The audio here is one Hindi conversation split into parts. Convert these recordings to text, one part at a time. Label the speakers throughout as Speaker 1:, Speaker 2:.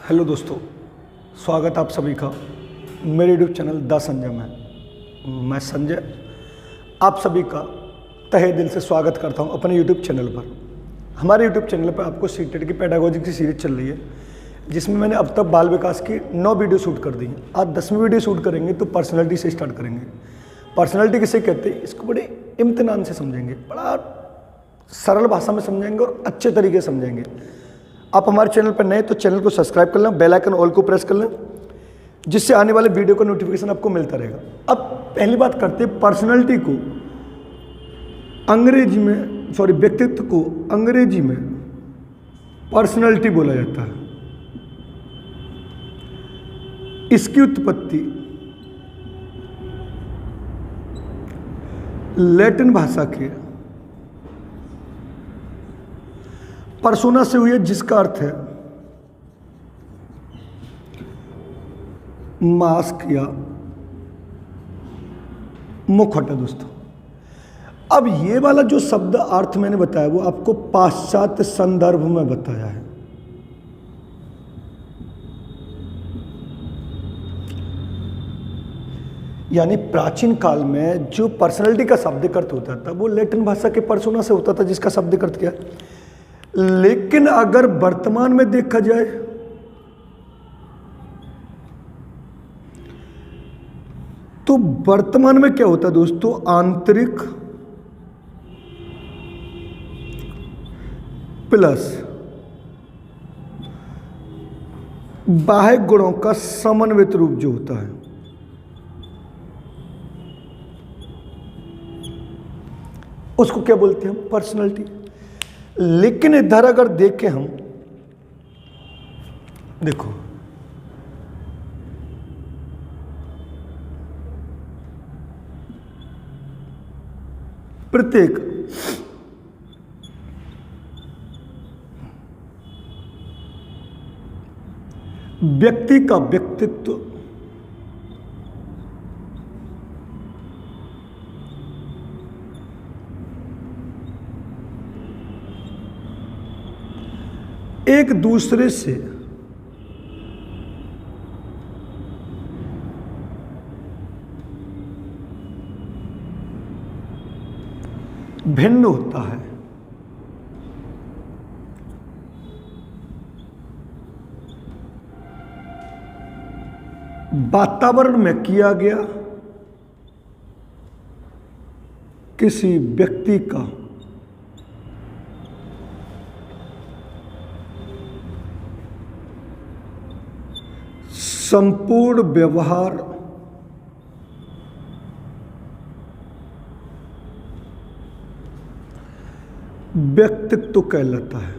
Speaker 1: हेलो दोस्तों, स्वागत आप सभी का मेरे यूट्यूब चैनल द संजय में। मैं संजय आप सभी का तहे दिल से स्वागत करता हूं अपने यूट्यूब चैनल पर। हमारे यूट्यूब चैनल पर आपको सीटेट की पेडागोजी की सीरीज चल रही है, जिसमें मैंने अब तक बाल विकास की 9 वीडियो शूट कर दी हैं। आज 10वीं वीडियो शूट करेंगे तो पर्सनैलिटी से स्टार्ट करेंगे। पर्सनैलिटी किसे कहते हैं, इसको बड़े इम्तिनान से समझेंगे, बड़ा सरल भाषा में समझेंगे और अच्छे तरीके से समझेंगे। आप हमारे चैनल पर नए तो चैनल को सब्सक्राइब कर लें, बेल आइकन ऑल को प्रेस कर लें, जिससे आने वाले वीडियो का नोटिफिकेशन आपको मिलता रहेगा। अब पहली बात करते हैं पर्सनैलिटी को अंग्रेजी में, व्यक्तित्व को अंग्रेजी में पर्सनैलिटी बोला जाता है। इसकी उत्पत्ति लैटिन भाषा के पर्सोना से हुई है, जिसका अर्थ है मास्क या मुखौटा। दोस्तों, अब ये वाला जो शब्द अर्थ मैंने बताया वो आपको पाश्चात्य संदर्भ में बताया है। यानी प्राचीन काल में जो पर्सनैलिटी का शाब्दिक अर्थ होता था वो लैटिन भाषा के पर्सोना से होता था, जिसका शाब्दिक अर्थ क्या है। लेकिन अगर वर्तमान में देखा जाए तो वर्तमान में क्या होता है दोस्तों, आंतरिक प्लस बाह्य गुणों का समन्वित रूप जो होता है, उसको क्या बोलते हैं, पर्सनैलिटी। लेकिन इधर अगर देखें हम, देखो प्रत्येक व्यक्ति का व्यक्तित्व एक दूसरे से भिन्न होता है। वातावरण में किया गया किसी व्यक्ति का संपूर्ण व्यवहार व्यक्तित्व कहलाता है।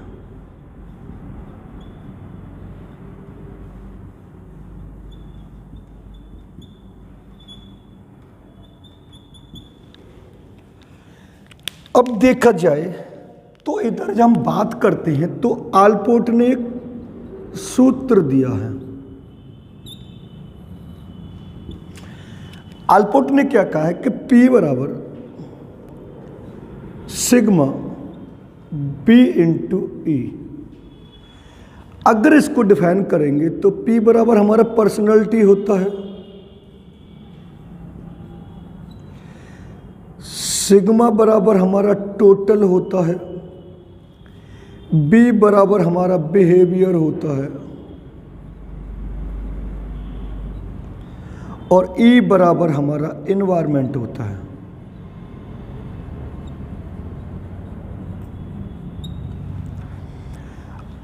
Speaker 1: अब देखा जाए तो इधर जब हम बात करते हैं तो आलपोर्ट ने एक सूत्र दिया है। आलपोर्ट ने क्या कहा है कि P बराबर सिग्मा B इंटू E। अगर इसको डिफाइन करेंगे तो P बराबर हमारा पर्सनैलिटी होता है, सिग्मा बराबर हमारा टोटल होता है, B बराबर हमारा बिहेवियर होता है और E बराबर हमारा इन्वायरमेंट होता है।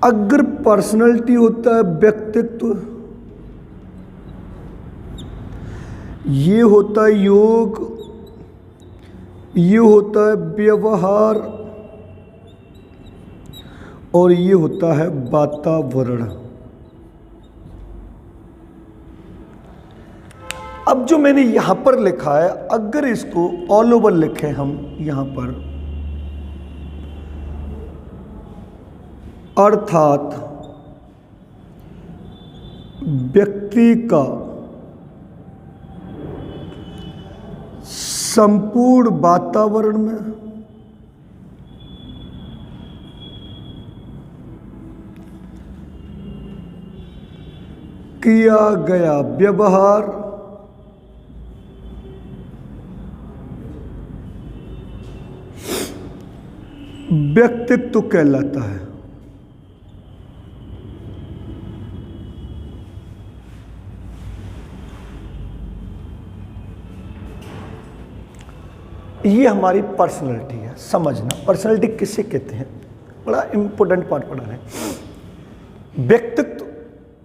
Speaker 1: अगर पर्सनैलिटी होता है व्यक्तित्व, ये होता है योग, ये होता है व्यवहार और ये होता है वातावरण। अब जो मैंने यहां पर लिखा है, अगर इसको ऑल ओवर लिखें हम यहां पर, अर्थात व्यक्ति का संपूर्ण वातावरण में किया गया व्यवहार व्यक्तित्व कहलाता है। ये हमारी पर्सनैलिटी है। समझना पर्सनैलिटी किसे कहते हैं, बड़ा इंपॉर्टेंट पार्ट पढ़ा रहे हैं। व्यक्तित्व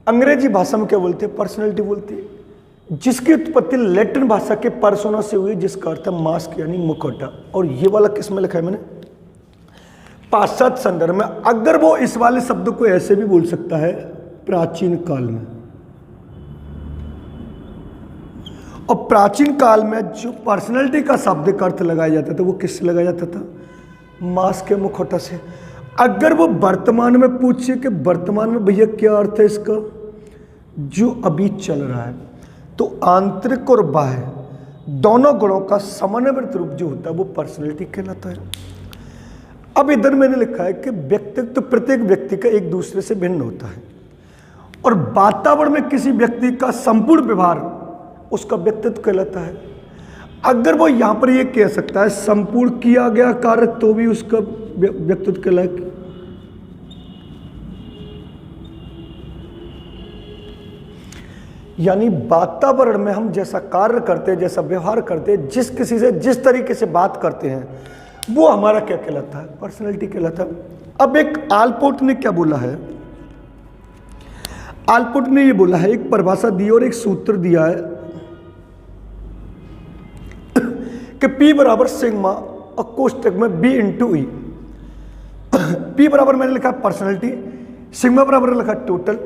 Speaker 1: अंग्रेजी भाषा में क्या बोलते हैं, पर्सनैलिटी बोलती है, जिसकी उत्पत्ति लैटिन भाषा के पर्सोना से हुई, जिसका अर्थ है मास्क यानी मुखौटा। और ये वाला किस में लिखा है मैंने, पाश्चात्य संदर्भ में। अगर वो इस वाले शब्द को ऐसे भी बोल सकता है प्राचीन काल में, और प्राचीन काल में जो पर्सनैलिटी का शाब्दिक अर्थ लगाया जाता था वो किससे लगाया जाता था, मास्क के मुखौटा से। अगर वो वर्तमान में पूछे कि वर्तमान में भैया क्या अर्थ है इसका, जो अभी चल रहा है, तो आंतरिक और बाह्य दोनों गुणों का समन्वित रूप जो होता है वो पर्सनैलिटी कहलाता है। अब इधर मैंने लिखा है कि व्यक्तित्व प्रत्येक व्यक्ति का एक दूसरे से भिन्न होता है, और वातावरण में किसी व्यक्ति का संपूर्ण व्यवहार उसका व्यक्तित्व कहलाता है। अगर वो यहां पर ये कह सकता है संपूर्ण किया गया कार्य, तो भी उसका व्यक्तित्व कहलाए। यानी वातावरण में हम जैसा कार्य करते हैं, जैसा व्यवहार करते हैं, जिस किसी से जिस तरीके से बात करते हैं, वो हमारा क्या कहलाता है, पर्सनैलिटी कहलाता है। अब एक आलपोर्ट ने क्या बोला है, आलपोर्ट ने ये बोला है, एक परिभाषा दी और एक सूत्र दिया है कि P बराबर सिग्मा और कोष्टक में B इंटू ई। P बराबर मैंने लिखा पर्सनैलिटी, सिग्मा बराबर लिखा टोटल,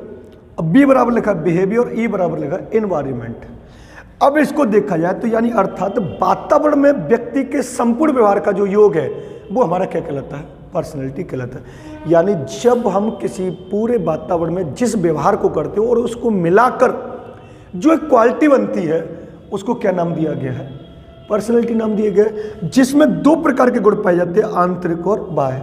Speaker 1: और B बराबर लिखा बिहेवियर, E बराबर लिखा एनवायरमेंट। अब इसको देखा जाए तो यानी अर्थात वातावरण में व्यक्ति के संपूर्ण व्यवहार का जो योग है वो हमारा क्या कहलाता है, पर्सनैलिटी कहलाता है। यानी जब हम किसी पूरे वातावरण में जिस व्यवहार को करते हो और उसको मिलाकर जो एक क्वालिटी बनती है उसको क्या नाम दिया गया है, पर्सनैलिटी नाम दिया गया है, जिसमें दो प्रकार के गुण पाए जाते हैं, आंतरिक और बाह्य।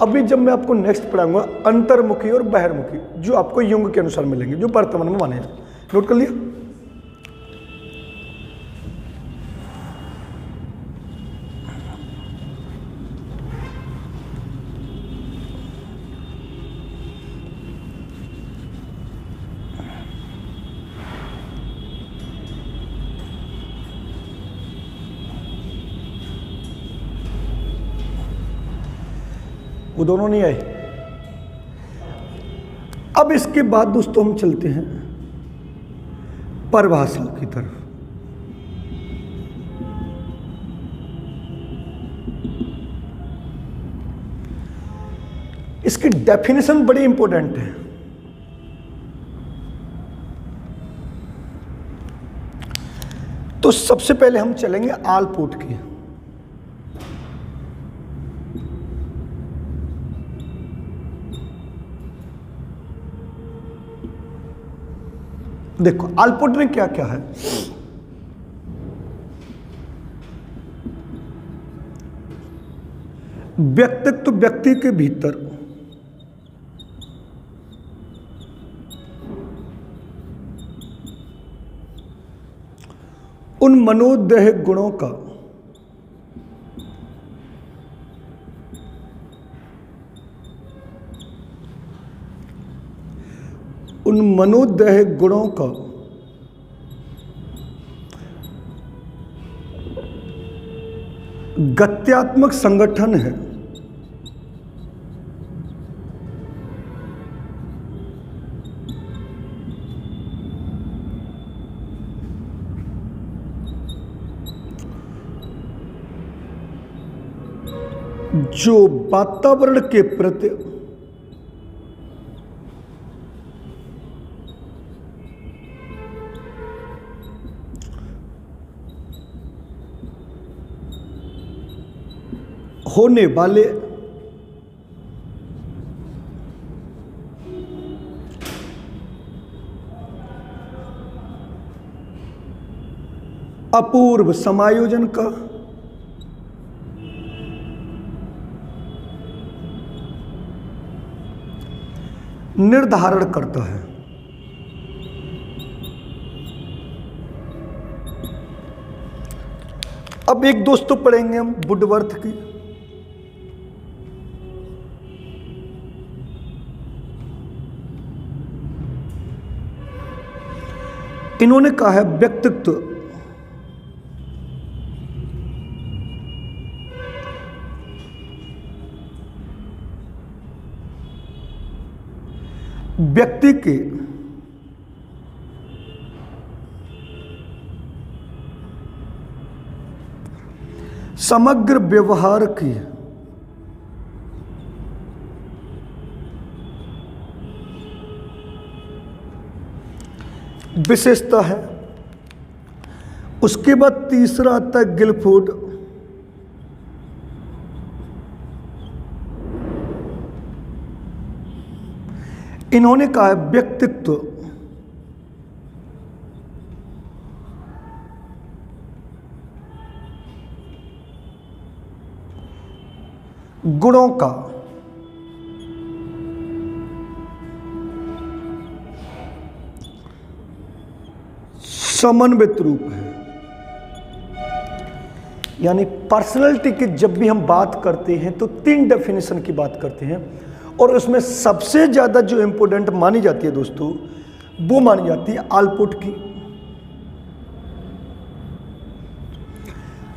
Speaker 1: अभी जब मैं आपको नेक्स्ट पढ़ाऊंगा अंतर्मुखी और बहिर्मुखी, जो आपको युंग के अनुसार मिलेंगे, जो वर्तमान में माने जाते। नोट कर लिया। वो दोनों नहीं आए। अब इसके बाद दोस्तों हम चलते हैं परिभाषाओं की तरफ। इसकी डेफिनेशन बड़ी इंपॉर्टेंट है। तो सबसे पहले हम चलेंगे आलपोर्ट की। देखो आलपोर्ट में क्या क्या है, व्यक्तित्व व्यक्ति के भीतर उन मनोदैहिक गुणों का गत्यात्मक संगठन है। जो वातावरण के प्रति होने वाले अपूर्व समायोजन का निर्धारण करता है। अब एक दोस्तों पढ़ेंगे हम वुडवर्थ की। इन्होंने कहा है व्यक्तित्व व्यक्ति के समग्र व्यवहार की विशेषता है। उसके बाद तीसरा आता है गिलफोर्ड। इन्होंने कहा है व्यक्तित्व गुणों का समन्वित रूप है। यानी पर्सनैलिटी की जब भी हम बात करते हैं तो 3 डेफिनेशन की बात करते हैं, और उसमें सबसे ज्यादा जो इंपॉर्टेंट मानी जाती है दोस्तों, वो मानी जाती है आलपोर्ट की,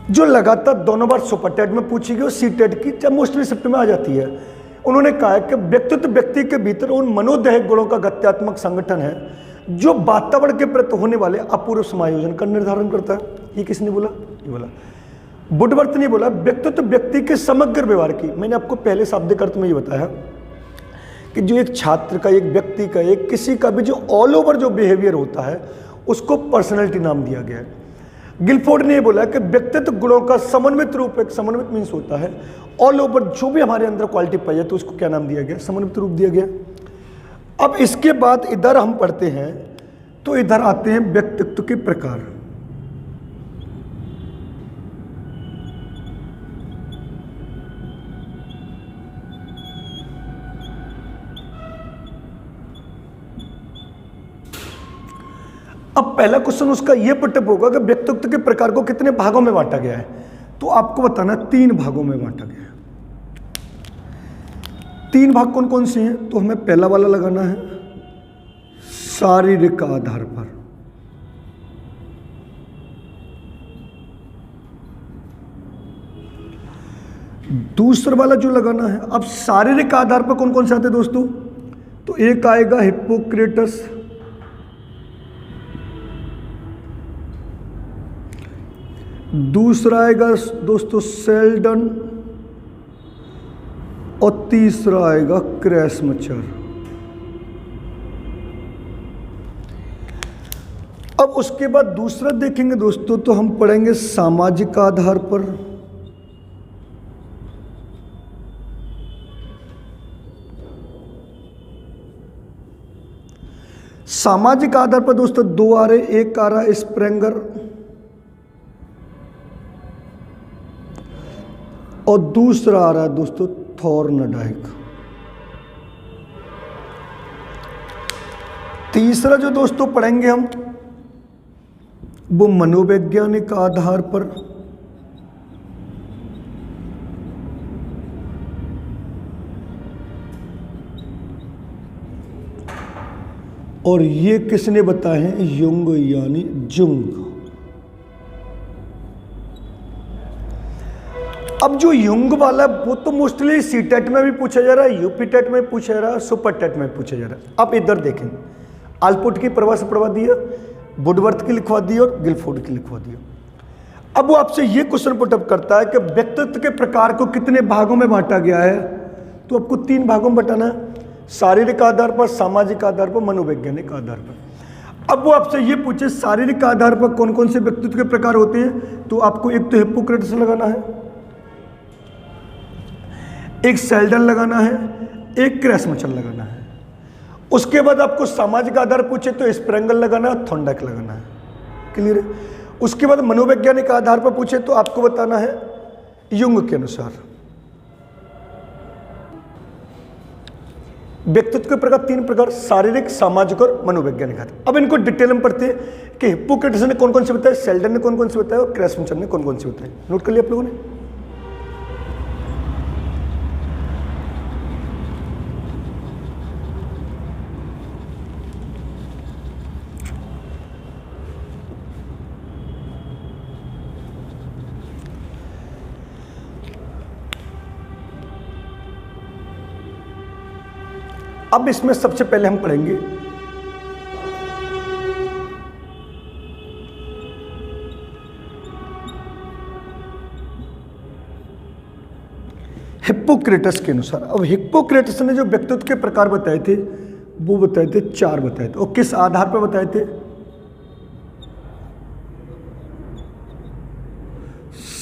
Speaker 1: जो लगातार दोनों बार सुपर टेट में पूछी गई और सी टेट की जब मोस्टली शिफ्ट में आ जाती है। उन्होंने कहा है कि व्यक्तित्व व्यक्ति के भीतर उन मनोदैहिक गुणों का गत्यात्मक संगठन है जो वातावरण के प्रति होने वाले अपूर्व समायोजन का निर्धारण करता है। ये किसने बोला? ये बोला वुडवर्थ ने बोला व्यक्तित्व व्यक्ति के समग्र व्यवहार की। मैंने आपको पहले शाब्दिक अर्थ में ये बताया कि जो एक छात्र का, एक व्यक्ति का, एक किसी का भी जो ऑल ओवर जो बिहेवियर होता है उसको पर्सनैलिटी नाम दिया गया है। गिलफोर्ड ने बोला कि व्यक्तित्व गुणों का समन्वित रूप, एक समन्वित मीन्स होता है ऑल ओवर जो भी हमारे अंदर क्वालिटी पाई जाए तो उसको क्या नाम दिया गया? समन्वित रूप दिया गया। अब इसके बाद इधर हम पढ़ते हैं तो इधर आते हैं व्यक्तित्व के प्रकार। अब पहला क्वेश्चन उसका यह पुटअप होगा कि व्यक्तित्व के प्रकार को कितने भागों में बांटा गया है, तो आपको बताना 3 भागों में बांटा गया है। 3 भाग कौन कौन से हैं? तो हमें पहला वाला लगाना है शारीरिक आधार पर। दूसरा वाला जो लगाना है, अब शारीरिक आधार पर कौन कौन से आते हैं दोस्तों? तो एक आएगा हिप्पोक्रेटस, दूसरा आएगा दोस्तों सेल्डन, और तीसरा आएगा क्रैसमचर। अब उसके बाद दूसरा देखेंगे दोस्तों तो हम पढ़ेंगे सामाजिक आधार पर। सामाजिक आधार पर दोस्तों 2 आ रहे, एक आ रहा है स्प्रेंगर और दूसरा आ रहा है दोस्तों थॉर्नडाइक। तीसरा जो दोस्तों पढ़ेंगे हम वो मनोवैज्ञानिक आधार पर, और ये किसने बताए हैं? युंग यानी जुंग। अब जो युंग वाला वो तो मोस्टली सी टेट में भी पूछा जा रहा है, यूपी टेट में पूछा जा रहा है, सुपर टेट में पूछा जा रहा है। अब इधर देखें, आलपोर्ट की परिभाषा पढ़वा दिया, वुडवर्थ की लिखवा दी और गिलफोर्ड की लिखवा दिया। अब वो आपसे ये क्वेश्चन पुटअप करता है कि व्यक्तित्व के प्रकार को कितने भागों में बांटा गया है, तो आपको 3 भागों में बटाना है, शारीरिक आधार पर, सामाजिक आधार पर, मनोवैज्ञानिक आधार पर। अब वो आपसे ये पूछे शारीरिक आधार पर कौन कौन से व्यक्तित्व के प्रकार होते हैं, तो आपको एक तो हिप्पोक्रेटस लगाना है, एक सेल्डन लगाना है, एक क्रैसमचर लगाना है। उसके बाद आपको सामाजिक आधार पूछे तो स्प्रेंगल लगाना है, थॉर्नडाइक लगाना है। क्लियर है? उसके बाद मनोवैज्ञानिक आधार पर पूछे तो आपको बताना है युंग के अनुसार। व्यक्तित्व के प्रकार 3 प्रकार, शारीरिक, सामाजिक और मनोवैज्ञानिक आदि। अब इनको डिटेल में पढ़ते हैं कि हिप्पोक्रेटस ने कौन कौन से बताए, सेल्डन ने कौन कौन से बताए और क्रेसमेंसर ने कौन कौन से बताए। नोट कर लिया आप लोगों ने। अब इसमें सबसे पहले हम पढ़ेंगे हिप्पोक्रेटस के अनुसार। अब हिप्पोक्रेटस ने जो व्यक्तित्व के प्रकार बताए थे वो बताए थे 4 बताए थे। और किस आधार पर बताए थे?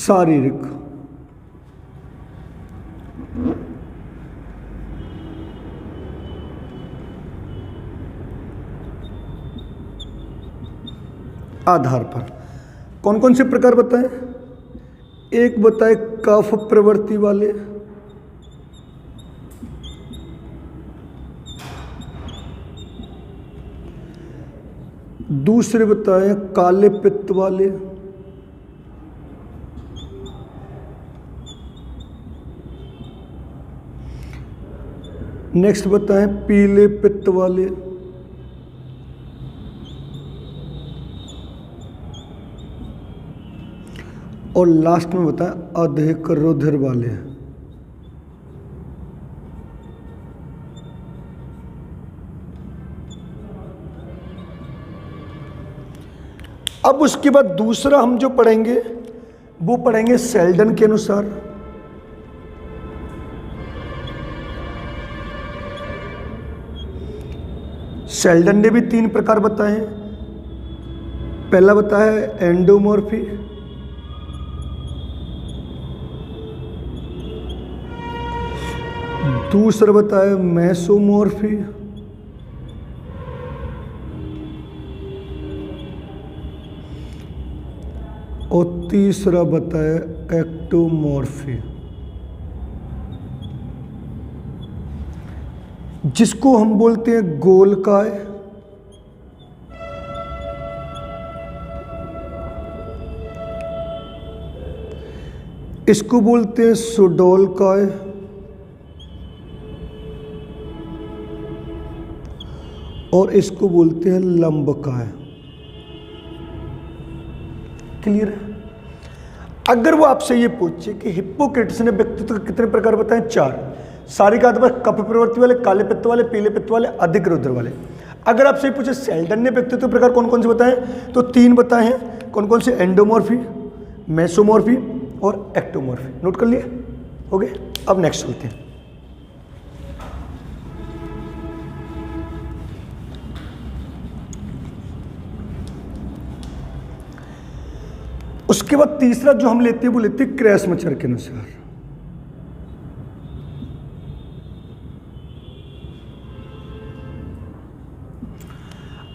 Speaker 1: शारीरिक, आधार पर। कौन कौन से प्रकार बताएं? एक बताए कफ प्रवृत्ति वाले, दूसरे बताए काले पित्त वाले, नेक्स्ट बताएं पीले पित्त वाले, और लास्ट में बताएं अधिक रुधिर वाले। अब उसके बाद दूसरा हम जो पढ़ेंगे वो पढ़ेंगे सेल्डन के अनुसार। सेल्डन ने भी 3 प्रकार बताए हैं। पहला बताया एंडोमॉर्फी, दूसरा बताया मेसोमॉर्फी, और तीसरा बताया एक्टोमॉर्फी, जिसको हम बोलते हैं गोलकाय, इसको बोलते हैं सुडोलकाय, और इसको बोलते हैं लंबकाय। क्लियर है? अगर वो आपसे ये पूछे कि हिप्पोक्रेटस ने व्यक्तित्व के कितने प्रकार बताए? 4। शारीरिक आधार पर कफ प्रवृत्ति वाले, काले पित्त वाले, पीले पित्त वाले, अधिक रुधिर वाले। अगर आपसे पूछे सेल्डन ने व्यक्तित्व प्रकार कौन कौन से बताए, तो 3 बताए हैं। कौन कौन से? एंडोमॉर्फी, मेसोमॉर्फी और एक्टोमॉर्फी। नोट कर लिए? हो गए। अब नेक्स्ट चलते हैं। उसके बाद तीसरा जो हम लेते हैं वो लेते हैं क्रेसमेचर के अनुसार।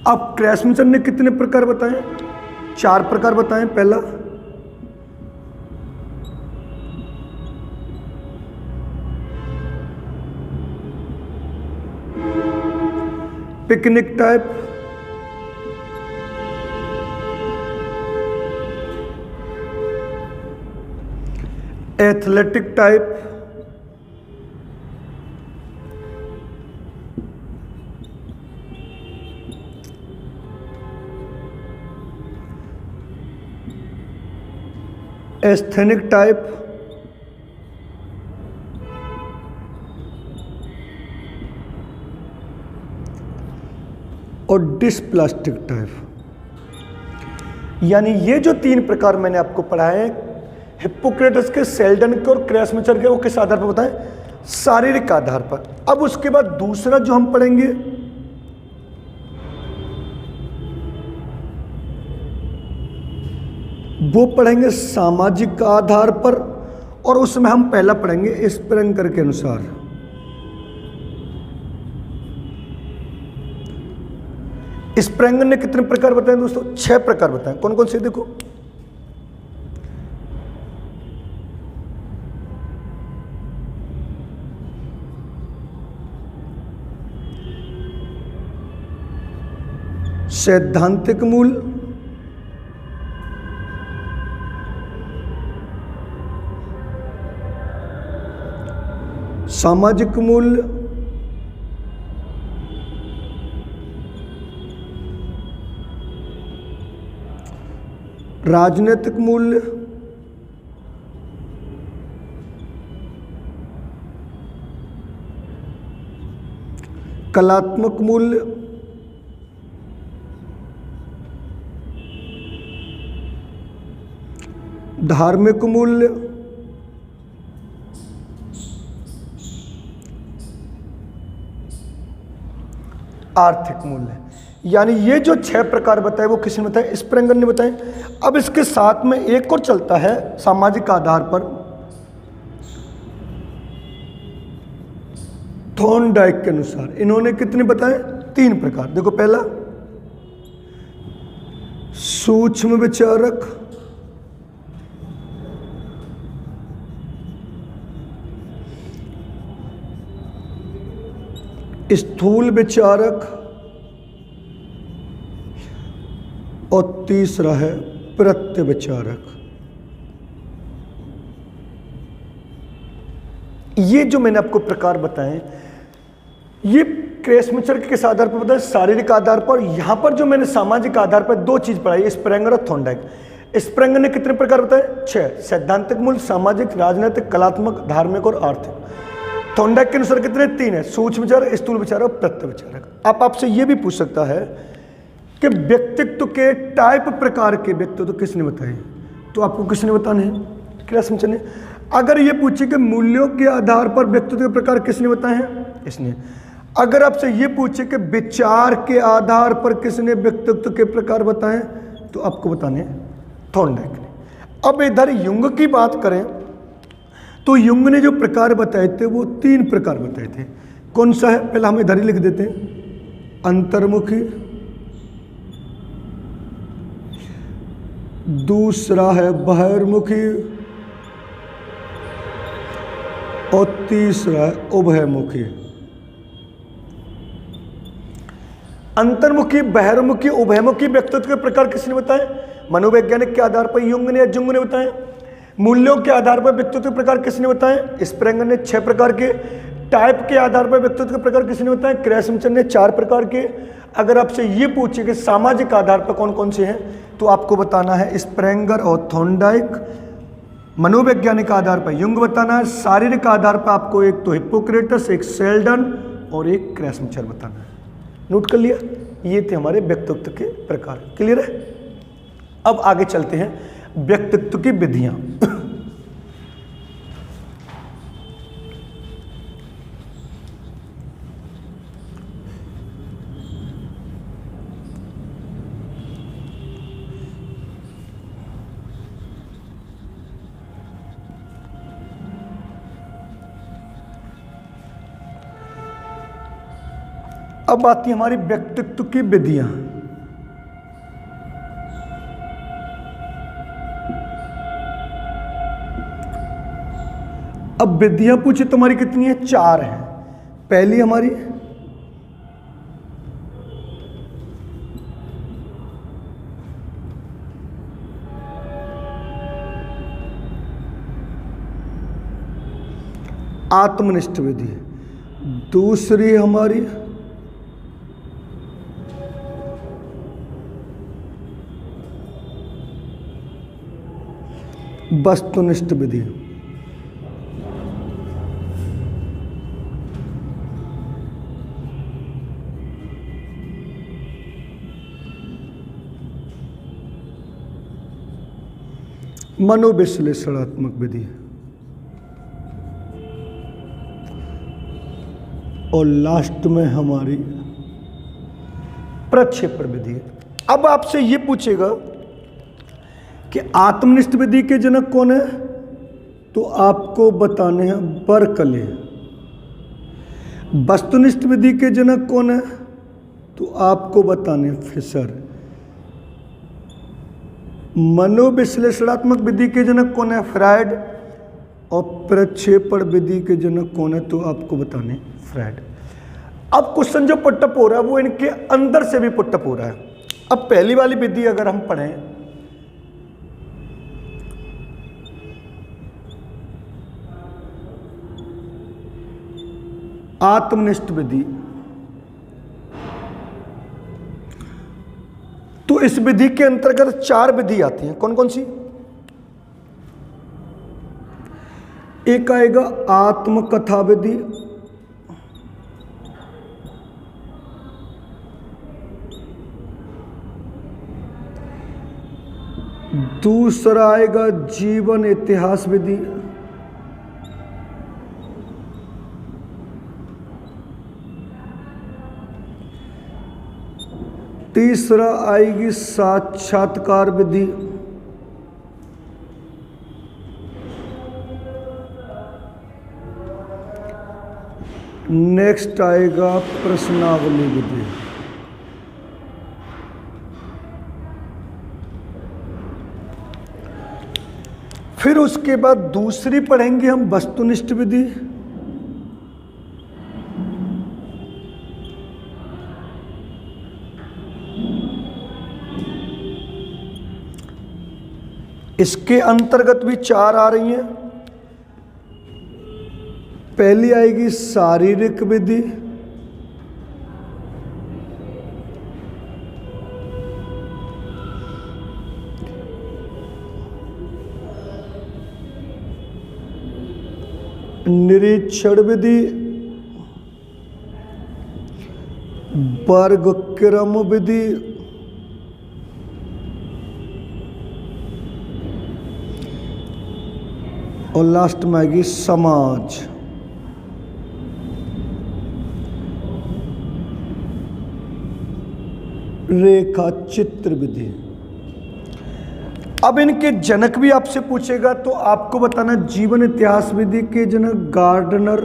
Speaker 1: अब क्रेसमेचर ने कितने प्रकार बताए? 4 प्रकार बताए। पहला picnic type, athletic type, asthenic type, और डिस्प्लास्टिक टाइप। यानी ये जो 3 प्रकार मैंने आपको पढ़ाए हिप्पोक्रेटस के, सेल्डन के और क्रेसमेचर के, वो किस आधार पर बताएं? शारीरिक आधार पर। अब उसके बाद दूसरा जो हम पढ़ेंगे वो पढ़ेंगे सामाजिक आधार पर, और उसमें हम पहला पढ़ेंगे स्प्रेंगर के अनुसार। स्प्रेंगर ने कितने प्रकार बताए दोस्तों? 6 प्रकार बताए। कौन कौन से? देखो, सैद्धांतिक मूल, सामाजिक मूल्य, राजनीतिक मूल्य, कलात्मक मूल्य, धार्मिक मूल्य, आर्थिक मूल्य। यानी ये जो 6 प्रकार बताए वो किसने बताए? स्प्रेंगर ने बताए। अब इसके साथ में एक और चलता है सामाजिक आधार पर, थॉर्नडाइक के अनुसार इन्होंने कितने बताए? 3 प्रकार। देखो, पहला सूक्ष्म विचारक, स्थूल विचारक और तीसरा है प्रत्यविचारक। ये जो मैंने आपको प्रकार बताए ये क्रेसमिचर के किस आधार पर बताया? शारीरिक आधार पर। यहां पर जो मैंने सामाजिक आधार पर 2 चीज पढ़ाई, स्प्रेंगर और थॉर्नडाइक। स्प्रेंगर ने कितने प्रकार बताए? 6। सैद्धांतिक मूल, सामाजिक, राजनीतिक, कलात्मक, धार्मिक और आर्थिक। थॉर्नडाइक के अनुसार कितने? 3 है, सूक्ष्म विचार, स्थूल विचार और प्रत्यविचारक। आप आपसे यह भी पूछ सकता है कि व्यक्तित्व के टाइप प्रकार के व्यक्तित्व किसने बताए? तो आपको किसने बताने हैं? क्रेसमिचर ने। अगर ये पूछे कि मूल्यों के आधार पर व्यक्तित्व के प्रकार किसने बताए हैं? इसने। अगर आपसे ये पूछे कि विचार के आधार पर किसने व्यक्तित्व के प्रकार बताए, तो आपको बताने थॉर्नडाइक ने। अब इधर युंग की बात करें तो युंग ne जो प्रकार बताए थे वो 3 प्रकार बताए थे। कौन सा है? पहला हम इधर ही लिख देते हैं, अंतर्मुखी, दूसरा है बहिर्मुखी और तीसरा है उभयमुखी। अंतर्मुखी, बहिर्मुखी, उभयमुखी व्यक्तित्व के प्रकार किसने बताए? मनोवैज्ञानिक के आधार पर युंग ने या जुंग ने बताए। मूल्यों के आधार पर व्यक्तित्व के प्रकार किसने बताए? स्प्रेंगर ने 6 प्रकार के। टाइप के आधार पर व्यक्तित्व के प्रकार किसने बताए? क्रेसमिचर ने 4 प्रकार के। अगर आपसे ये पूछे कि सामाजिक आधार पर कौन कौन से हैं, तो आपको बताना है स्प्रेंगर और थॉर्नडाइक। मनोवैज्ञानिक आधार पर युंग बताना है। शारीरिक आधार पर आपको एक तो हिप्पोक्रेटस, एक सेल्डन और एक क्रेसमिचर बताना है। नोट कर लिया? ये थे हमारे व्यक्तित्व के प्रकार। क्लियर है? अब आगे चलते हैं व्यक्तित्व की विधियां। अब आती है हमारी व्यक्तित्व की विधियां। अब विधियां पूछी तुम्हारी कितनी है? 4 हैं। पहली हमारी आत्मनिष्ठ विधि, दूसरी हमारी वस्तुनिष्ठ विधि, मनोविश्लेषणात्मक विधि और लास्ट में हमारी प्रक्षेपण विधि। अब आपसे ये पूछेगा कि आत्मनिष्ठ विधि के जनक कौन है, तो आपको बताने हैं बर्कले। वस्तुनिष्ठ विधि के जनक कौन है, तो आपको बताने फिशर। मनोविश्लेषणात्मक विधि के जनक कौन है, फ्रायड। और प्रक्षेपण विधि के जनक कौन है, तो आपको बताने फ्रायड। अब क्वेश्चन जो पुटअप हो रहा है वो इनके अंदर से भी पुटअप हो रहा है। अब पहली वाली विधि अगर हम पढ़ें, आत्मनिष्ठ विधि, तो इस विधि के अंतर्गत 4 विधि आती हैं। कौन कौन सी? एक आएगा आत्मकथा विधि, दूसरा आएगा जीवन इतिहास विधि, तीसरा आएगी साक्षात्कार विधि, नेक्स्ट आएगा प्रश्नावली विधि। फिर उसके बाद दूसरी पढ़ेंगे हम वस्तुनिष्ठ विधि, इसके अंतर्गत भी 4 आ रही हैं। पहली आएगी शारीरिक विधि, निरीक्षण विधि, वर्गक्रम विधि, और लास्ट में आएगी समाज। रेखा चित्र विधि। अब इनके जनक भी आपसे पूछेगा तो आपको बताना जीवन इतिहास विधि के जनक गार्डनर,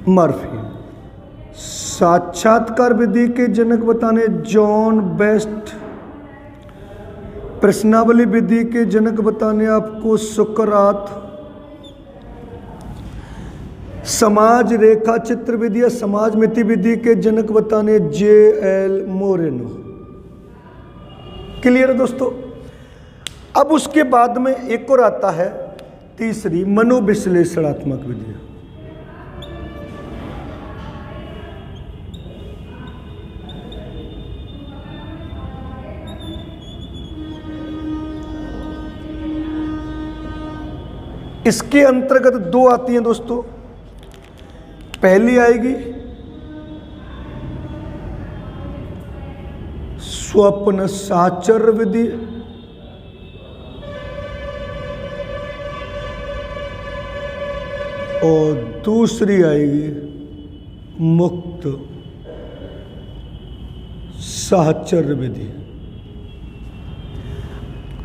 Speaker 1: मर्फी। साक्षात्कार विधि के जनक बताने जॉन बेस्ट। प्रश्नावली विधि के जनक बताने आपको सुकरात। समाज रेखा चित्र विधि या समाज मिति विधि के जनक बताने J.L. मोरेनो। क्लियर है दोस्तों? अब उसके बाद में एक और आता है तीसरी मनोविश्लेषणात्मक विधि। इसके अंतर्गत 2 आती हैं दोस्तों। पहली आएगी स्वप्न साचर विधि, और दूसरी आएगी मुक्त साचर विधि।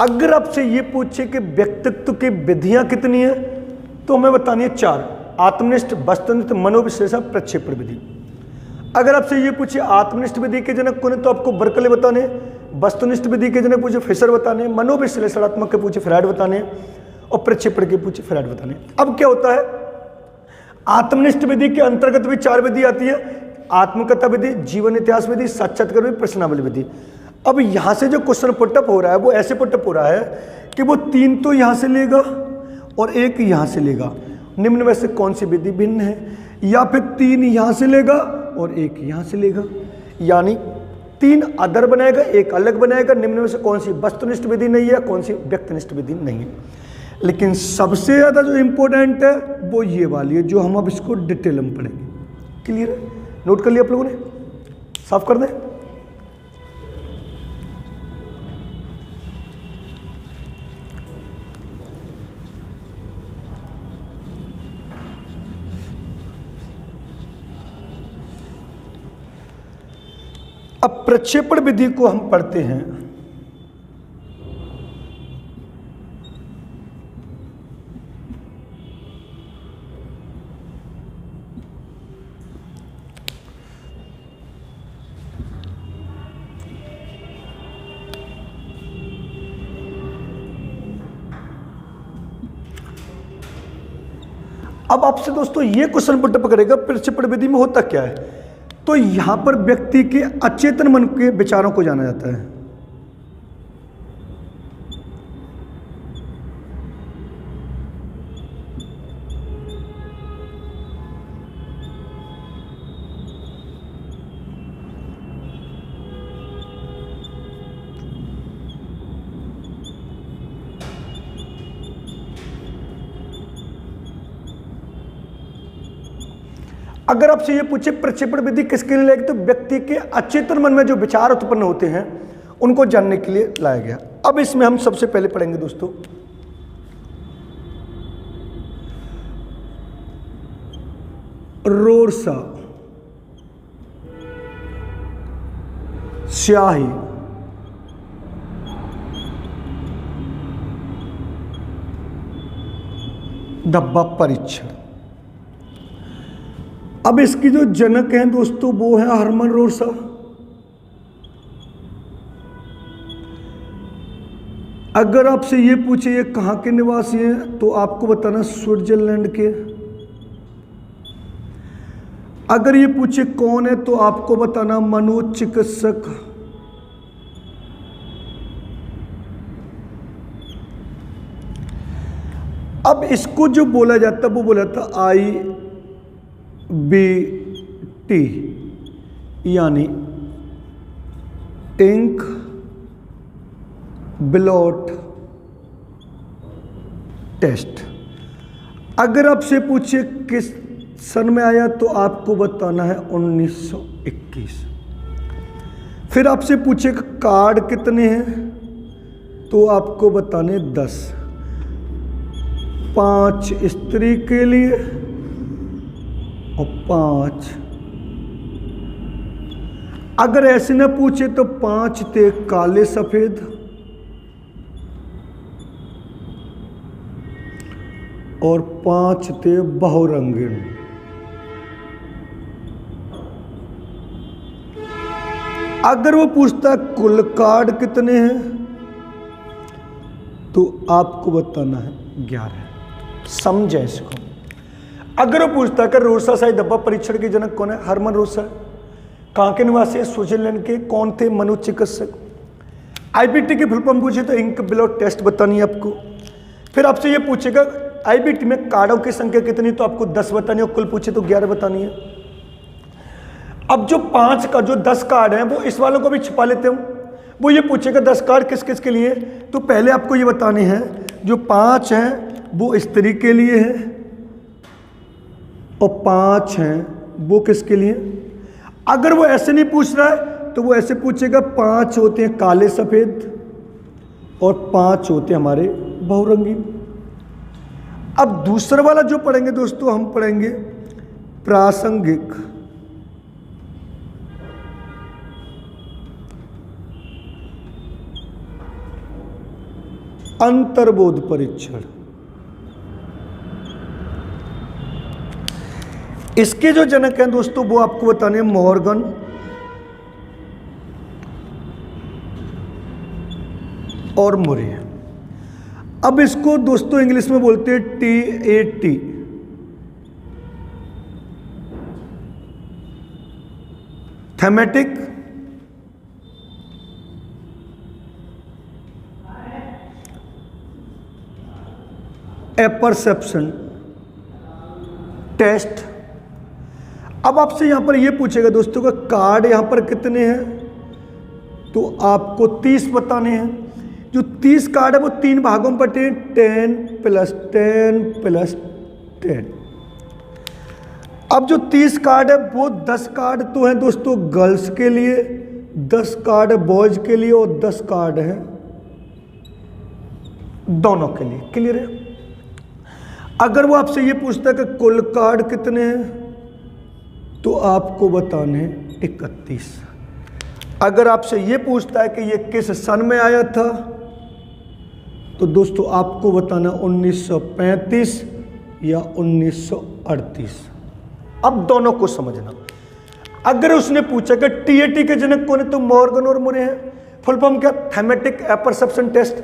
Speaker 1: अगर आपसे ये पूछे कि व्यक्तित्व की विधियां कितनी हैं तो हमें बतानी है 4। आत्मनिष्ठ, वस्तुनिष्ठ, मनोविश्लेषण, प्रक्षेपण विधि। अगर आपसे ये पूछे आत्मनिष्ठ विधि के जनक कौन है तो आपको बर्कले बताने, वस्तुनिष्ठ विधि के जनक पूछे फिशर बताने, मनोविश्लेषणात्मक के पूछे फ्रायड बताने, और प्रक्षेपण के पूछे फ्रायड बताने। अब क्या होता है, आत्मनिष्ठ विधि के अंतर्गत भी 4 विधि आती है। आत्मकथा विधि, जीवन इतिहास विधि, साक्षात्कार विधि, प्रश्नावली विधि। अब यहां से जो क्वेश्चन पुटअप हो रहा है वो ऐसे पुटअप हो रहा है कि वो 3 तो यहां से लेगा और 1 यहां से लेगा। निम्न में से कौन सी विधि भिन्न है, या फिर 3 यहां से लेगा और 1 यहां से लेगा, यानी 3 अदर बनाएगा, 1 अलग बनाएगा। निम्न में से कौन सी वस्तुनिष्ठ विधि नहीं है, कौन सी व्यक्तिनिष्ठ विधि नहीं है। लेकिन सबसे ज्यादा जो इंपॉर्टेंट है वो ये वाली है, जो हम अब इसको डिटेल में पढ़ेंगे। क्लियर है? नोट कर लिया आप लोगों ने? साफ कर दें। अब प्रक्षेपण विधि को हम पढ़ते हैं। अब आपसे दोस्तों ये क्वेश्चन पुट करेगा प्रक्षेपण विधि में होता क्या है। तो यहां पर व्यक्ति के अचेतन मन के विचारों को जाना जाता है। अगर आपसे ये पूछे प्रक्षेपण विधि किसके लिए लाएगी, तो व्यक्ति के अचेतन मन में जो विचार उत्पन्न होते हैं उनको जानने के लिए लाया गया। अब इसमें हम सबसे पहले पढ़ेंगे दोस्तों रोरसा, स्याही, डब्बा परीक्षण। अब इसकी जो जनक हैं दोस्तों वो है हरमन रोरसा। अगर आपसे ये पूछे ये कहाँ के निवासी हैं तो आपको बताना स्विट्जरलैंड के। अगर ये पूछे कौन है तो आपको बताना मनोचिकित्सक। अब इसको जो बोला जाता है वो बोला जाता IBT यानी इंक ब्लड टेस्ट। अगर आपसे पूछे किस सन में आया तो आपको बताना है 1921। फिर आपसे पूछे कार्ड कितने हैं तो आपको बताने 10, 5 स्त्री के लिए और 5। अगर ऐसे न पूछे तो 5 थे काले सफेद और 5 थे बहुरंगीन। अगर वो पूछता कुल कार्ड कितने हैं तो आपको बताना है 11। समझे इसको। अगर वो पूछता है कि रोरसा शाही डब्बा परीक्षण के जनक कौन है, हरमन रोरसा। कहाँ के निवासी है, स्विट्जरलैंड के। कौन थे, मनोचिकित्सक। IBT की फुल फॉर्म पूछे तो इंक ब्लड टेस्ट बतानी है आपको। फिर आपसे ये पूछेगा IBT में कार्डों की संख्या कितनी, तो आपको 10 बतानी है, और कुल पूछे तो 11 बतानी है। अब जो 5 का जो 10 कार्ड है वो इस वालों को भी छिपा लेते हो। वो ये पूछेगा 10 कार्ड किस किस के लिए, तो पहले आपको ये बताने हैं जो 5 हैं वो स्त्री के लिए है और 5 हैं वो किसके लिए। अगर वो ऐसे नहीं पूछ रहा है तो वो ऐसे पूछेगा 5 होते हैं काले सफेद और 5 होते हैं हमारे बहुरंगीन। अब दूसरा वाला जो पढ़ेंगे दोस्तों हम पढ़ेंगे प्रासंगिक अंतर्बोध परीक्षण। इसके जो जनक हैं दोस्तों वो आपको बताने मॉर्गन और मुरे। अब इसको दोस्तों इंग्लिश में बोलते हैं TAT, थैमेटिक एपर्सेप्शन टेस्ट। अब आपसे यहां पर यह पूछेगा दोस्तों का कार्ड यहां पर कितने हैं, तो आपको 30 बताने हैं। जो 30 कार्ड है वो 3 भागों में बटे 10 + 10 + 10। अब जो 30 कार्ड है वो 10 कार्ड तो हैं दोस्तों गर्ल्स के लिए, 10 कार्ड है बॉयज के लिए और 10 कार्ड है दोनों के लिए। क्लियर है। अगर वो आपसे ये पूछता है कि कुल कार्ड कितने हैं तो आपको बताने 31। अगर आपसे ये पूछता है कि ये किस सन में आया था तो दोस्तों आपको बताना 1935 या 1938। अब दोनों को समझना। अगर उसने पूछा कि TAT के जनक कौन है तो मॉर्गन और मुरे हैं। फुल फॉर्म क्या, थैमेटिक एपर्सेप्शन टेस्ट।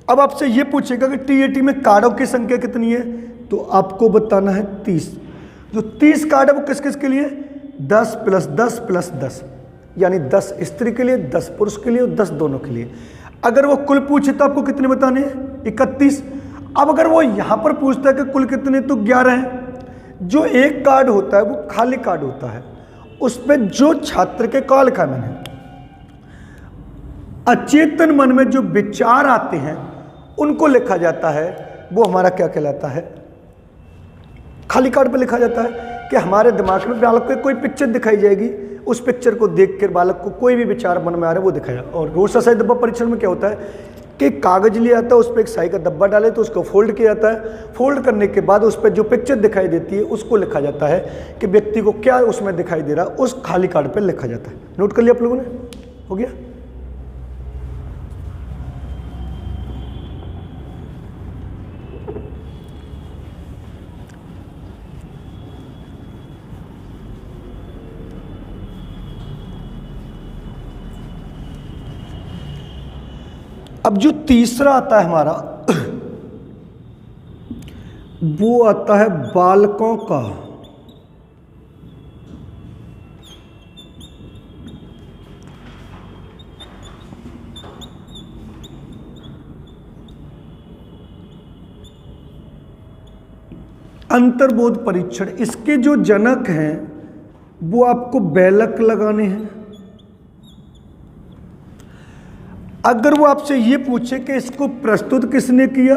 Speaker 1: अब आपसे ये पूछेगा कि TAT में कार्डों की संख्या कितनी है तो आपको बताना है 30। जो 30 कार्ड है वो किस किस के लिए? 10 + 10 + 10, यानी 10 स्त्री के लिए, 10 पुरुष के लिए और 10 दोनों के लिए। अगर वो कुल पूछे तो आपको कितने बताने हैं? 31। अब अगर वो यहां पर पूछता है कि कुल कितने, तो 11 हैं। जो एक कार्ड होता है वो खाली कार्ड होता है, उस पर जो छात्र के कॉल लिखा मैंने, अचेतन मन में जो विचार आते हैं उनको लिखा जाता है, वो हमारा क्या कहलाता है? खाली कार्ड पे लिखा जाता है कि हमारे दिमाग में बालक को कोई पिक्चर दिखाई जाएगी, उस पिक्चर को देखकर बालक को कोई भी विचार मन में आ रहा है वो दिखाया। और रोज स्याही डब्बा परीक्षण में क्या होता है कि कागज लिया जाता है, उस पर एक स्याही का डब्बा डाले तो उसको फोल्ड किया जाता है। फोल्ड करने के बाद उस पर जो पिक्चर दिखाई देती है उसको लिखा जाता है कि व्यक्ति को क्या उसमें दिखाई दे रहा है, उस खाली कार्ड पर लिखा जाता है। नोट कर लिया आप लोगों ने? हो गया? अब जो तीसरा आता है हमारा, वो आता है बालकों का अंतर्बोध परीक्षण। इसके जो जनक हैं वो आपको बैलक लगाने हैं। अगर वो आपसे ये पूछे कि इसको प्रस्तुत किसने किया,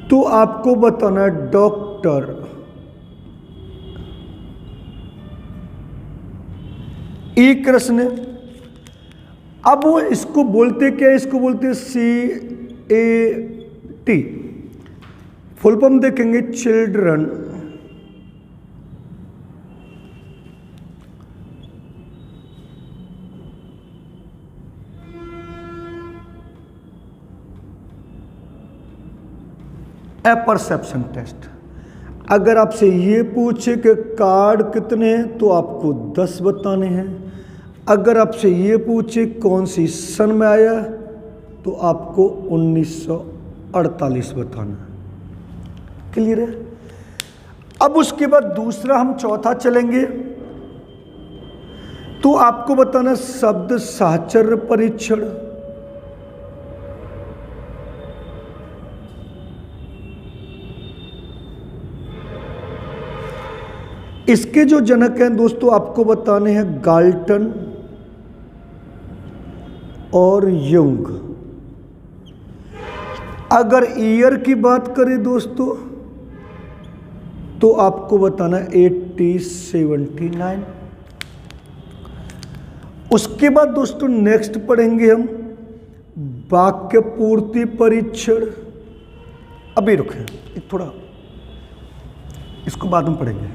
Speaker 1: तो आपको बताना है डॉक्टर ई कृष्ण। अब वो इसको बोलते क्या? इसको बोलते CAT, फुल फॉर्म देखेंगे चिल्ड्रन परसेप्शन टेस्ट। अगर आपसे ये पूछे कि कार्ड कितने हैं तो आपको 10 बताने हैं। अगर आपसे ये पूछे कौन सी सन में आया तो आपको 1948 बताना है। क्लियर है? अब उसके बाद दूसरा हम चौथा चलेंगे, तो आपको बताना शब्द साहचर्य परीक्षण। इसके जो जनक हैं दोस्तों आपको बताने हैं गाल्टन और यूंग। अगर ईयर की बात करें दोस्तों तो आपको बताना है 1879। उसके बाद दोस्तों नेक्स्ट पढ़ेंगे हम वाक्य पूर्ति परीक्षण। अभी रुके, एक थोड़ा इसको बाद में पढ़ेंगे।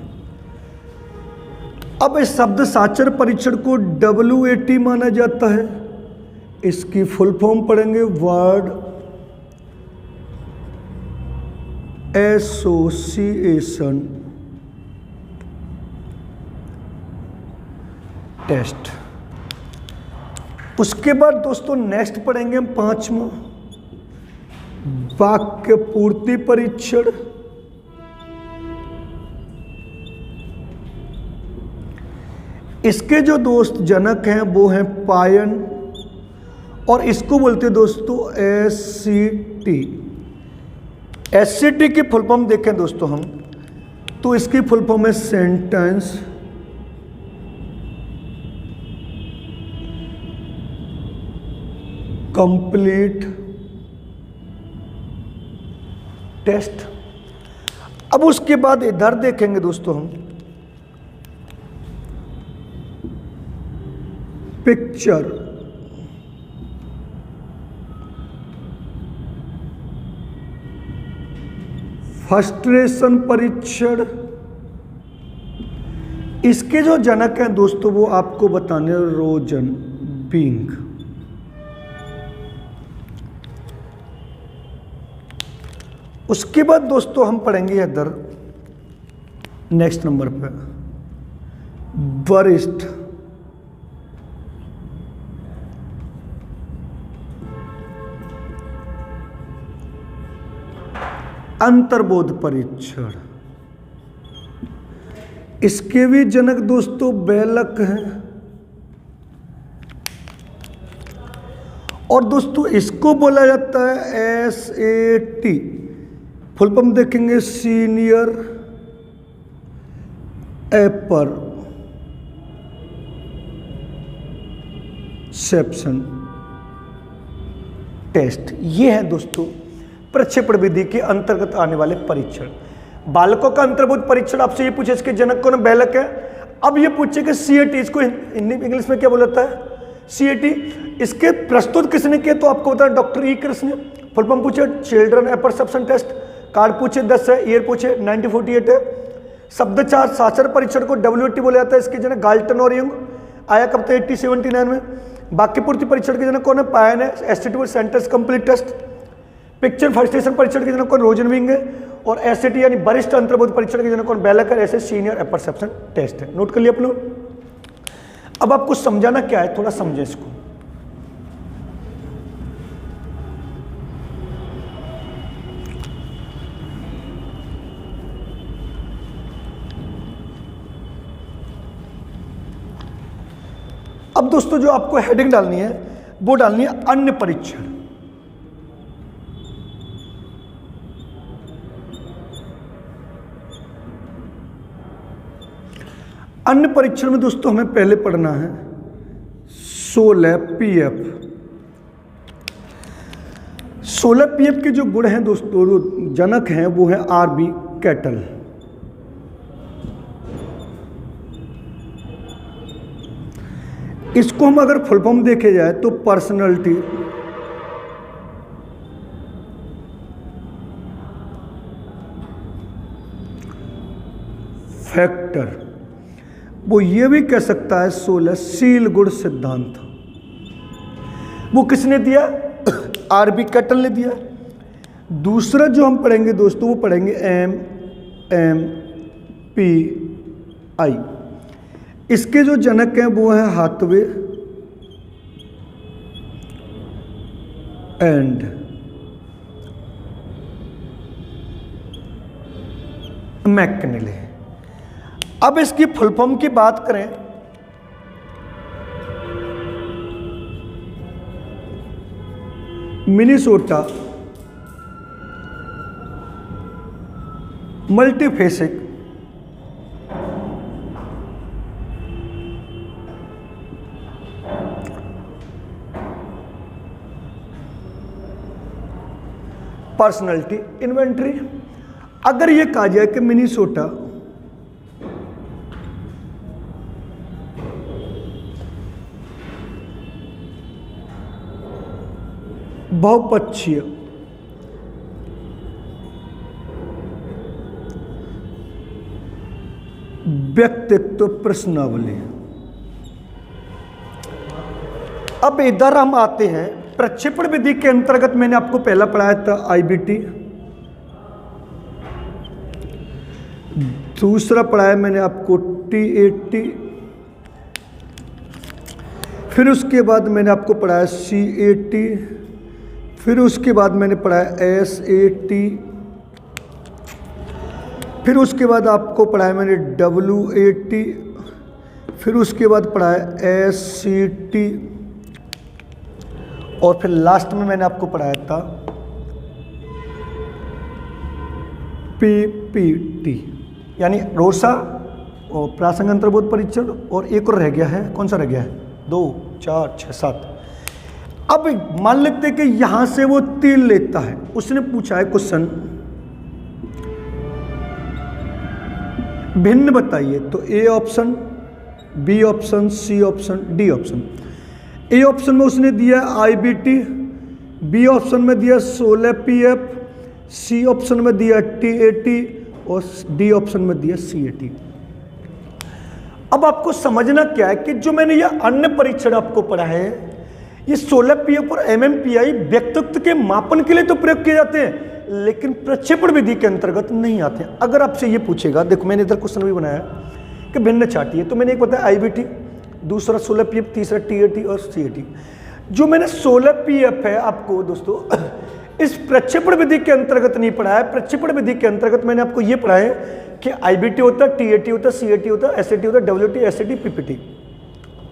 Speaker 1: अब इस शब्द साचर परीक्षण को WAT माना जाता है। इसकी फुल फॉर्म पढ़ेंगे वर्ड एसोसिएशन टेस्ट। उसके बाद दोस्तों नेक्स्ट पढ़ेंगे हम 5वां वाक्य पूर्ति परीक्षण। इसके जो दोस्त जनक हैं वो हैं पायन, और इसको बोलते हैं दोस्तों SCT की फुल फॉर्म देखें दोस्तों हम, तो इसकी फुल फॉर्म है सेंटेंस कंप्लीट टेस्ट। अब उसके बाद इधर देखेंगे दोस्तों हम पिक्चर फ्रस्ट्रेशन परीक्षण। इसके जो जनक हैं दोस्तों वो आपको बताने रोजन बिंग। उसके बाद दोस्तों हम पढ़ेंगे इधर नेक्स्ट नंबर पे वरिष्ठ अंतर्बोध परीक्षण, इसके भी जनक दोस्तों बेलक हैं। और दोस्तों इसको बोला जाता है SAT, फुल फॉर्म देखेंगे सीनियर अपर सेप्शन टेस्ट। ये है दोस्तों प्रक्षेपण विधि के अंतर्गत आने वाले परीक्षण। बालकों का अंतर्बोध परीक्षण आपसे ये पूछे इसके जनक कौन, बेलक है। अब ये पूछे कि CAT, इसको हिंदी इंग्लिश में क्या बोला जाता है, CAT, इसके प्रस्तुत किसने किया, तो आपको बता doctor E Krishna. Full form पूछे चिल्ड्रन अपरसेप्शन टेस्ट, कार्ड पूछे 10 है, ईयर पूछे 1948 है। शब्दचार साक्षर परीक्षण को WT बोला जाता है, इसके जनक गाल्टन और यंग, आया कब तक 1879 में। वाक्य पूर्ति परीक्षण के जनक कौन है, पायन है, SAT sentence complete test. Picture frustration परीक्षण के जनक कौन, रोजनविंग है। और SAT यानी वरिष्ठ अंतर्बोध परीक्षण के जनक कौन, बेलक है। ऐसे सीनियर अपरसेप्शन टेस्ट है। नोट कर लिया आप लोग। अब आपको समझाना क्या है, थोड़ा समझें इसको। अब दोस्तों जो आपको हेडिंग डालनी है वो डालनी है अन्य परीक्षण। अन्य परीक्षण में दोस्तों हमें पहले पढ़ना है 16 PF। 16 PF के जो गुण हैं दोस्तों, जो जनक हैं वो है RB कैटल। इसको हम अगर फुल फॉर्म देखे जाए तो पर्सनालिटी फैक्टर, वो ये भी कह सकता है 16 सील गुण सिद्धांत। वो किसने दिया, RB कैटल ने दिया। दूसरा जो हम पढ़ेंगे दोस्तों वो पढ़ेंगे MMPI। इसके जो जनक हैं वो हैं हाथवे एंड मैकनेले। अब इसकी फुल फॉर्म की बात करें मिनीसोटा मल्टीफेसिक पर्सनालिटी इन्वेंटरी। अगर ये कहा जाए कि मिनीसोटा बहुपक्षीय व्यक्तित्व प्रश्नावली। अब इधर हम आते हैं प्रक्षेपण विधि के अंतर्गत। मैंने आपको पहला पढ़ाया था IBT, दूसरा पढ़ाया मैंने आपको TAT, फिर उसके बाद मैंने आपको पढ़ाया CAT, फिर उसके बाद मैंने पढ़ाया SAT, फिर उसके बाद आपको पढ़ाया मैंने WAT, फिर उसके बाद पढ़ाया SCT, और फिर लास्ट में मैंने आपको पढ़ाया था PPT यानी रोसा और प्रासंगिक अंतर्बोध परीक्षण। और एक और रह गया है, कौन सा रह गया है, 2 4 6 7। अब मान लेते हैं कि यहां से वो 3 लेता है, उसने पूछा है क्वेश्चन भिन्न बताइए, तो A option, B option, C option, D option. A option में उसने दिया IBT, B ऑप्शन में दिया 16 PF, C ऑप्शन में दिया TAT और D ऑप्शन में दिया CAT। अब आपको समझना क्या है कि जो मैंने ये अन्य परीक्षण आपको पढ़ा है, ये 16 PF और MMPI व्यक्तित्व के मापन के लिए तो प्रयोग किए जाते हैं, लेकिन प्रक्षेपण विधि के अंतर्गत नहीं आते हैं। अगर आपसे ये पूछेगा, देखो मैंने इधर क्वेश्चन भी बनाया कि भिन्न छाटिए, तो मैंने एक बताया IBT, दूसरा 16 PF, तीसरा TAT और CAT। जो मैंने 16 PF है आपको दोस्तों इस प्रक्षेपण विधि के अंतर्गत नहीं पढ़ा है। प्रक्षेपण विधि के अंतर्गत मैंने आपको ये पढ़ा है कि IBT होता है, TAT होता है, CAT होता है, SAT होता है, WT, SAT, PPT,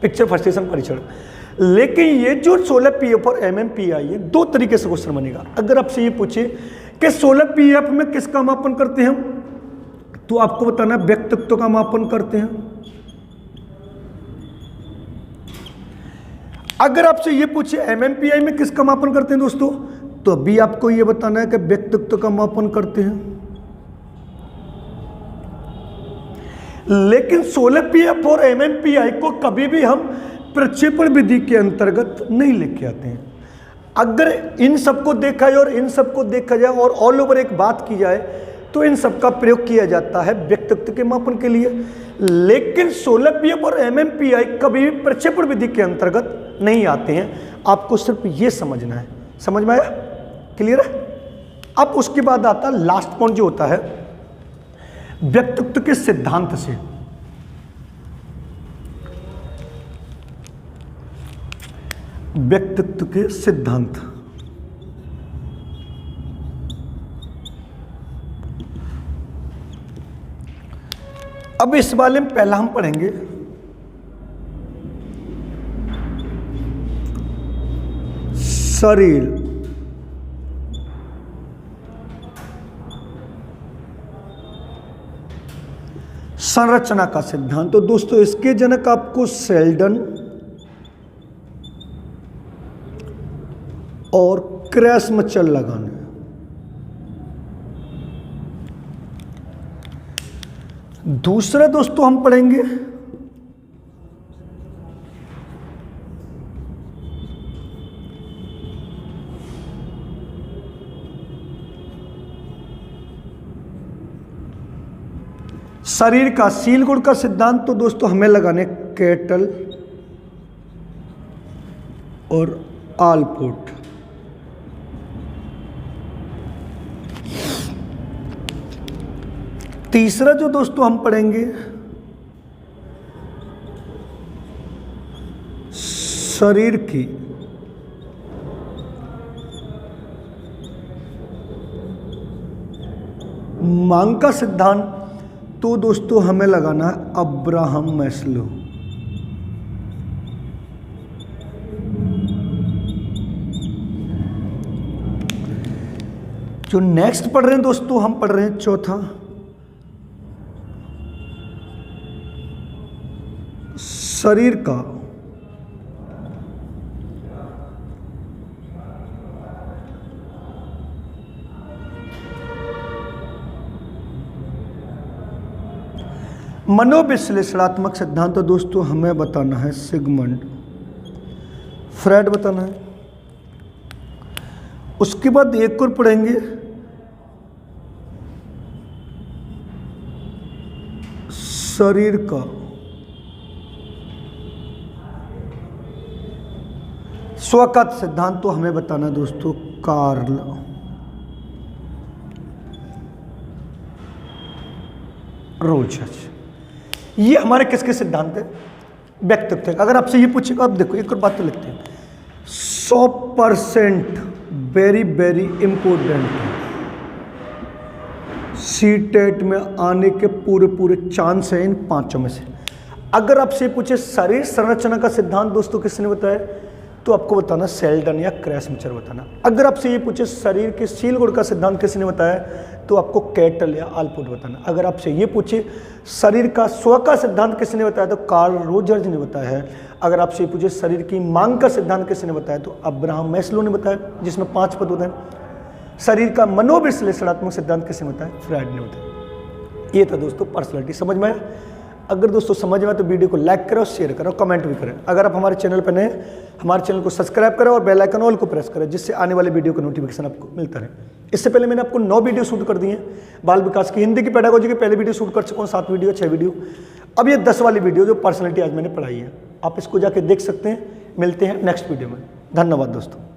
Speaker 1: picture frustration परीक्षण। लेकिन ये जो 16 PF और MMPI ये दो तरीके से क्वेश्चन बनेगा। अगर आपसे ये पूछे कि 16 PF में किसका मापन करते हैं, तो आपको बताना व्यक्तित्व का मापन करते हैं। अगर आपसे ये पूछे MMPI में किसका मापन करते हैं दोस्तों, तो अभी आपको ये बताना है कि व्यक्तित्व का मापन करते हैं। लेकिन 16 PF और MMPI को कभी भी हम प्रक्षेपण विधि के अंतर्गत नहीं लेके आते हैं। अगर इन सबको देखा जाए और इन सबको देखा जाए और ऑल ओवर एक बात की जाए तो इन सबका प्रयोग किया जाता है व्यक्तित्व के मापन के लिए। लेकिन 16 PF और MMPI कभी भी प्रक्षेपण विधि के अंतर्गत नहीं आते हैं। आपको सिर्फ ये समझना है। समझ में आया? क्लियर है? अब उसके बाद आता है लास्ट पॉइंट जो होता है व्यक्तित्व के सिद्धांत से। व्यक्तित्व के सिद्धांत। अब इस वाले में पहला हम पढ़ेंगे शरीर। संरचना का सिद्धांत। तो दोस्तों इसके जनक आपको शेल्डन और क्रैसमचर लगाने। दूसरा दोस्तों हम पढ़ेंगे शरीर का सील गुण का सिद्धांत। तो दोस्तों हमें लगाने केटल और आलपोर्ट। तीसरा जो दोस्तों हम पढ़ेंगे शरीर की मांग का सिद्धांत। तो दोस्तों हमें लगाना है अब्राहम मैस्लो। जो नेक्स्ट पढ़ रहे हैं दोस्तों हम पढ़ रहे हैं चौथा शरीर का मनोविश्लेषणात्मक सिद्धांत। तो दोस्तों हमें बताना है सिगमंड फ्रायड बताना है। उसके बाद एक और पढ़ेंगे शरीर का स्वकात सिद्धांत। तो हमें बताना दोस्तों कार्ल रोजर्स। ये हमारे किसके सिद्धांत है? व्यक्तित्व। अगर आपसे ये पूछेगा, अब देखो एक और बात तो लिखते हैं 100% वेरी वेरी इंपॉर्टेंट सीटेट में आने के पूरे चांस है इन पांचों में से। अगर आपसे पूछे शरीर संरचना का सिद्धांत दोस्तों किसने बताया, तो आपको बताना शेल्डन या क्रैसमचर बताना। अगर आपसे ये पूछे शरीर के सील गुण का सिद्धांत किसने बताया, तो आपको कैटल या आलपोर्ट बताना। अगर आपसे ये पूछे शरीर का स्व का सिद्धांत किसने बताया, तो कार्ल रोजर्स ने बताया है। अगर आपसे ये पूछे शरीर की मांग का सिद्धांत किसने बताया, तो अब्राहम मैस्लो ने बताया, जिसमें 5 पद होते हैं। शरीर का मनोविश्लेषणात्मक सिद्धांत किसने बताया, फ्रायड ने बताया। ये था दोस्तों पर्सनैलिटी। समझ में आया? अगर दोस्तों समझ में आए तो वीडियो को लाइक करो, शेयर करो, कमेंट भी करें। अगर आप हमारे चैनल पर नए, हमारे चैनल को सब्सक्राइब करें और बेल आइकन ऑल को प्रेस करें, जिससे आने वाले वीडियो का नोटिफिकेशन आपको मिलता रहे। इससे पहले मैंने आपको 9 वीडियो शूट कर दिए हैं बाल विकास की। हिंदी की पेडागोजी की पहले वीडियो शूट कर चुका हूँ, 7 वीडियो 6 वीडियो। अब ये 10 वाली वीडियो जो पर्सनैलिटी आज मैंने पढ़ाई है, आप इसको जाके देख सकते हैं। मिलते हैं नेक्स्ट वीडियो में। धन्यवाद दोस्तों।